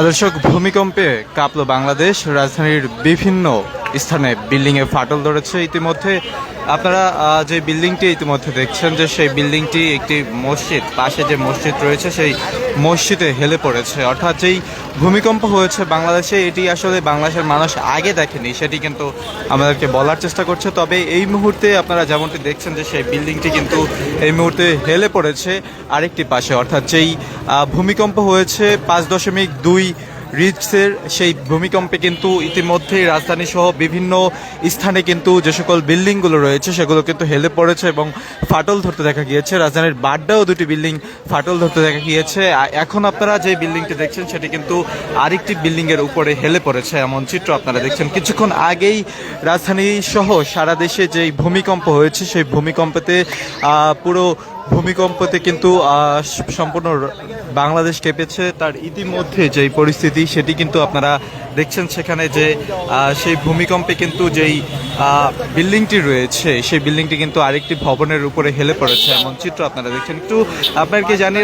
দর্শক, ভূমিকম্পে কাঁপল বাংলাদেশ। রাজধানীর বিভিন্ন স্থানে বিল্ডিংয়ে ফাটল ধরেছে। ইতিমধ্যে আপনারা যে বিল্ডিংটি ইতিমধ্যে দেখছেন, যে সেই বিল্ডিংটি একটি মসজিদ, পাশে যে মসজিদ রয়েছে সেই মসজিদে হেলে পড়েছে। অর্থাৎ যেই ভূমিকম্প হয়েছে বাংলাদেশে, এটি আসলে বাংলাদেশের মানুষ আগে দেখেনি, সেটি কিন্তু আমাদেরকে বলার চেষ্টা করছে। তবে এই মুহূর্তে আপনারা যেমনটি দেখছেন যে সেই বিল্ডিংটি কিন্তু এই মুহূর্তে হেলে পড়েছে আরেকটি পাশে। অর্থাৎ যেই ভূমিকম্প হয়েছে 5.2 রিচের, সেই ভূমিকম্পে কিন্তু ইতিমধ্যেই রাজধানী সহ বিভিন্ন স্থানে কিন্তু যে সকল বিল্ডিংগুলো রয়েছে সেগুলো কিন্তু হেলে পড়েছে এবং ফাটল ধরতে দেখা গিয়েছে। রাজধানীর বাড্ডাও দুটি বিল্ডিং ফাটল ধরতে দেখা গিয়েছে। এখন আপনারা যে বিল্ডিংটি দেখছেন সেটি কিন্তু আরেকটি বিল্ডিংয়ের উপরে হেলে পড়েছে, এমন চিত্র আপনারা দেখছেন। কিছুক্ষণ আগেই রাজধানী সহ সারা দেশে যেই ভূমিকম্প হয়েছে সেই পুরো ভূমিকম্পতে কিন্তু সম্পূর্ণ বাংলাদেশ কেঁপেছে। তার ইতিমধ্যে যেই পরিস্থিতি সেটি কিন্তু আপনারা দেখছেন। সেখানে যে সেই ভূমিকম্পে কিন্তু যেই বিল্ডিংটি রয়েছে সেই বিল্ডিংটি কিন্তু আরেকটি ভবনের উপরে হেলে পড়েছে, এমন চিত্র আপনারা দেখছেন। একটু আপনাদেরকে জানিয়ে